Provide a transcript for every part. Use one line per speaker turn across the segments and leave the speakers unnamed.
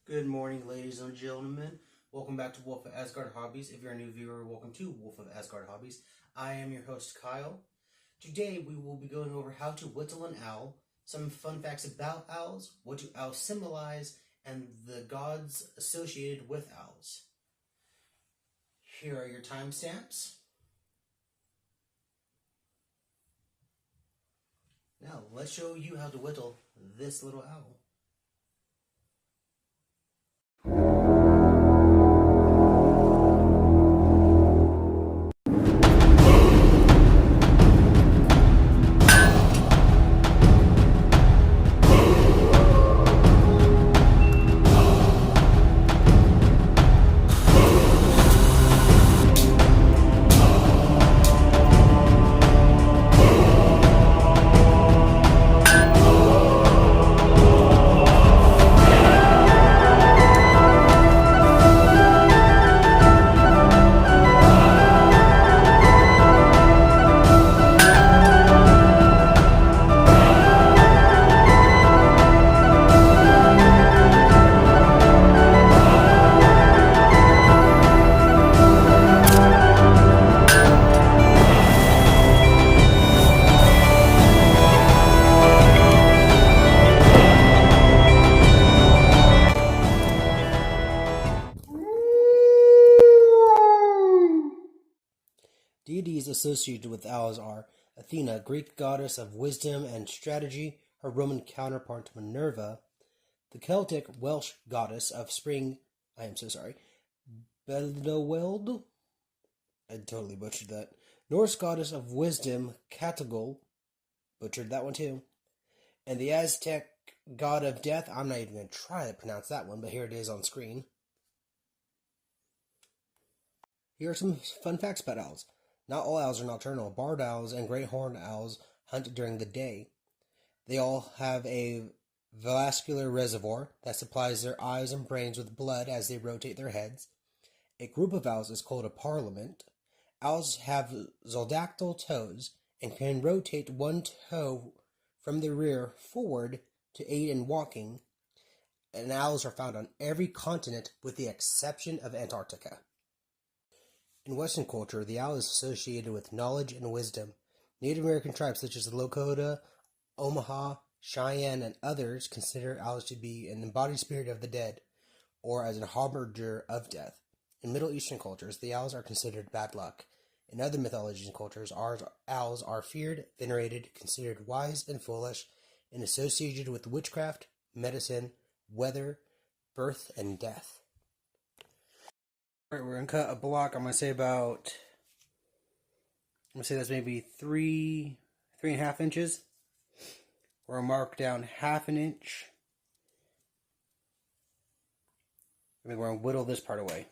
Good morning, ladies and gentlemen. Welcome back to Wolf of Asgard Hobbies. If you're a new viewer, welcome to Wolf of Asgard Hobbies. I am your host, Kyle. Today, we will be going over how to whittle an owl, some fun facts about owls, what do owls symbolize, and the gods associated with owls. Here are your timestamps. Now, let's show you how to whittle this little owl. Deities associated with owls are Athena, Greek goddess of wisdom and strategy, her Roman counterpart Minerva, the Celtic Welsh goddess of spring, Beldaweld, I totally butchered that, Norse goddess of wisdom Catagol, butchered that one too, and the Aztec god of death. I'm not even going to try to pronounce that one, but here it is on screen. Here are some fun facts about owls. Not all owls are nocturnal. Barred owls and great horned owls hunt during the day. They all have a vascular reservoir that supplies their eyes and brains with blood as they rotate their heads. A group of owls is called a parliament. Owls have zodiacal toes and can rotate one toe from the rear forward to aid in walking. And owls are found on every continent with the exception of Antarctica. In Western culture, the owl is associated with knowledge and wisdom. Native American tribes such as the Lakota, Omaha, Cheyenne, and others consider owls to be an embodied spirit of the dead, or as a harbinger of death. In Middle Eastern cultures, the owls are considered bad luck. In other mythologies and cultures, owls are feared, venerated, considered wise and foolish, and associated with witchcraft, medicine, weather, birth, and death. Alright, we're going to cut a block. I'm going to say that's maybe 3.5 inches. We're going to mark down 1/2 inch. And then we're going to whittle this part away.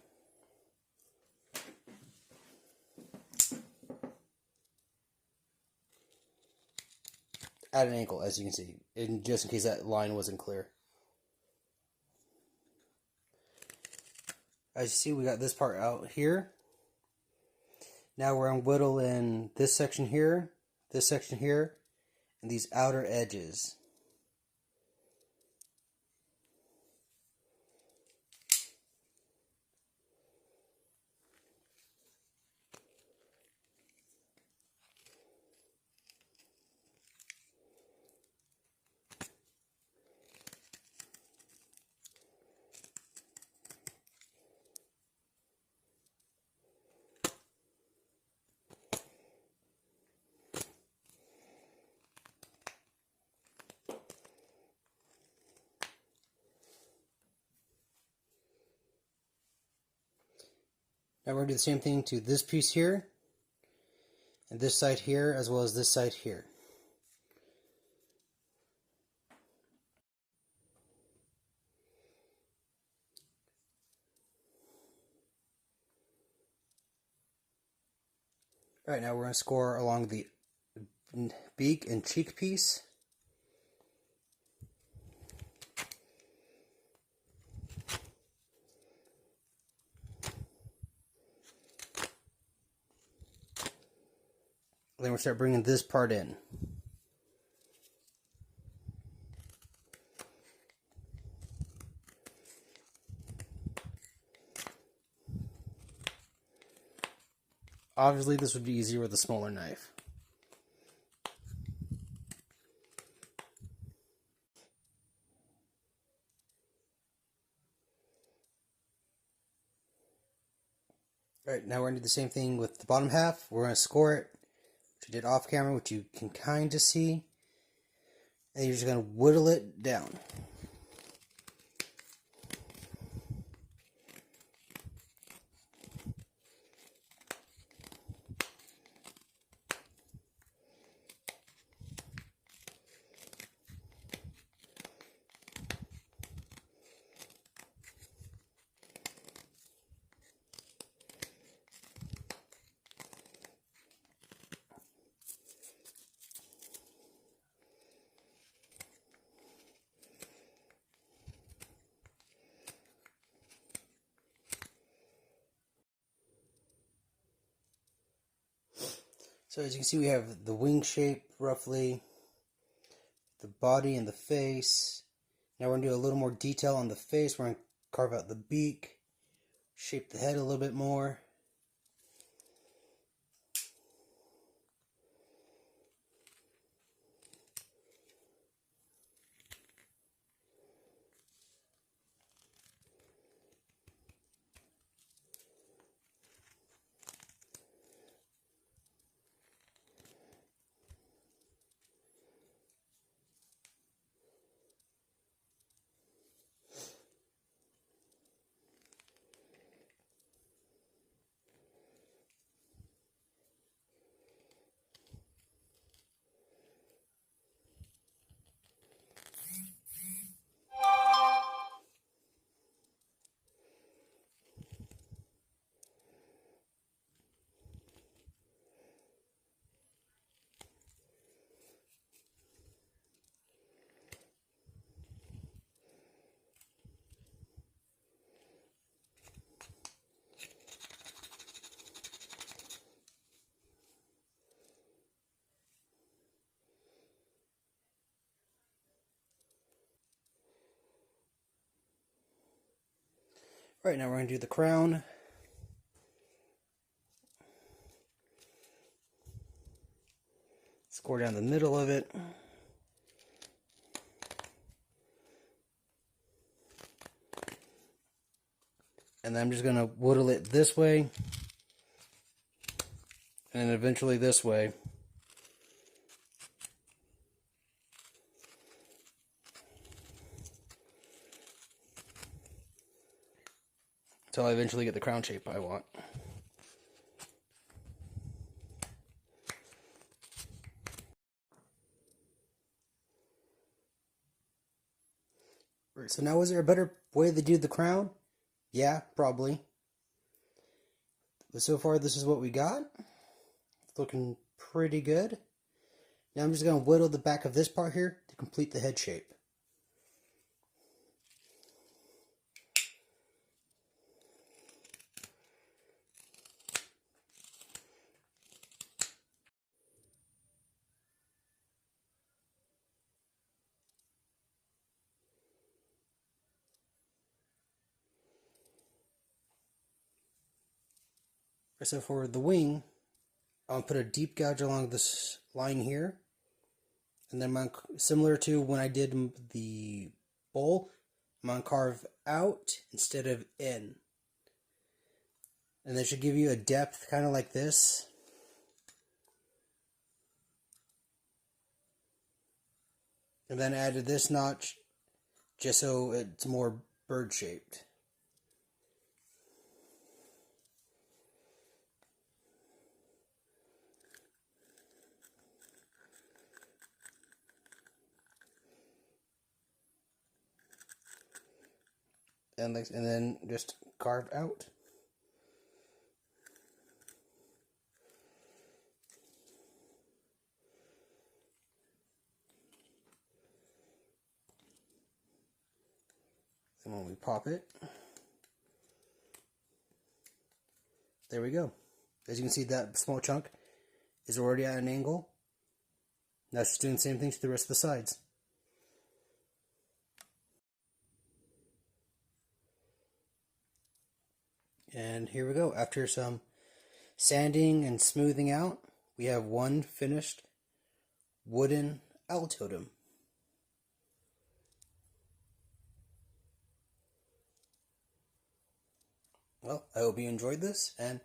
At an angle, as you can see, just in case that line wasn't clear. As you see, we got this part out here. Now we're going to whittle in this section here, and these outer edges. Now we're going to do the same thing to this piece here, and this side here, as well as this side here. Alright, now we're going to score along the beak and cheek piece. Then we'll start bringing this part in. Obviously, this would be easier with a smaller knife. Alright, now we're going to do the same thing with the bottom half. We're going to score it, which I did off camera, which you can kind of see. And you're just going to whittle it down. So as you can see, we have the wing shape roughly, the body and the face. Now we're going to do a little more detail on the face. We're going to carve out the beak, shape the head a little bit more. Right, now we're going to do the crown. Score down the middle of it. And then I'm just going to whittle it this way. And then eventually this way. Until I eventually get the crown shape I want. Right, so now is there a better way to do the crown? Yeah, probably. But so far this is what we got. It's looking pretty good. Now I'm just going to whittle the back of this part here to complete the head shape. So for the wing, I'll put a deep gouge along this line here. And then similar to when I did the bowl, I'm going to carve out instead of in. And that should give you a depth kind of like this. And then added this notch just so it's more bird shaped. And then just carve out. And when we pop it, there we go. As you can see, that small chunk is already at an angle. Now it's just doing the same thing to the rest of the sides. And here we go. After some sanding and smoothing out, we have one finished wooden owl totem. Well, I hope you enjoyed this, and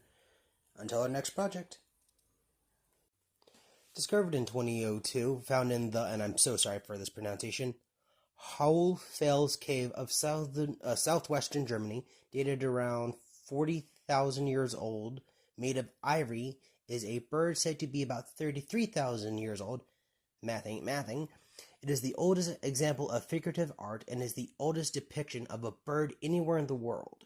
until our next project. Discovered in 2002, found in the, and I'm so sorry for this pronunciation, Hohlfels Cave of southwestern Germany, dated around 40,000 years old, made of ivory, is a bird said to be about 33,000 years old. Math ain't mathing. It is the oldest example of figurative art and is the oldest depiction of a bird anywhere in the world.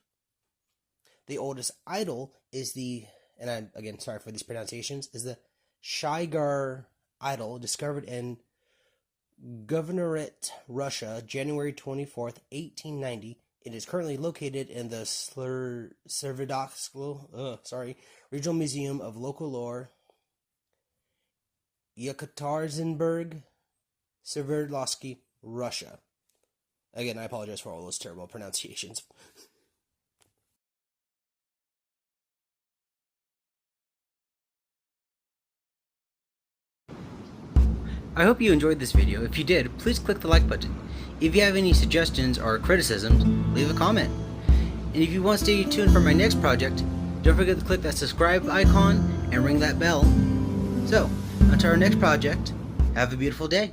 The oldest idol is the, and I'm again sorry for these pronunciations, is the Shigar idol, discovered in Governorate, Russia, January 24th, 1890. It is currently located in the Servodsk Regional Museum of Local Lore, Yekaterinburg, Sverdlovsky, Russia. Again, I apologize for all those terrible pronunciations. I hope you enjoyed this video. If you did, please click the like button. If you have any suggestions or criticisms, leave a comment. And if you want to stay tuned for my next project, don't forget to click that subscribe icon and ring that bell. So, until our next project, have a beautiful day.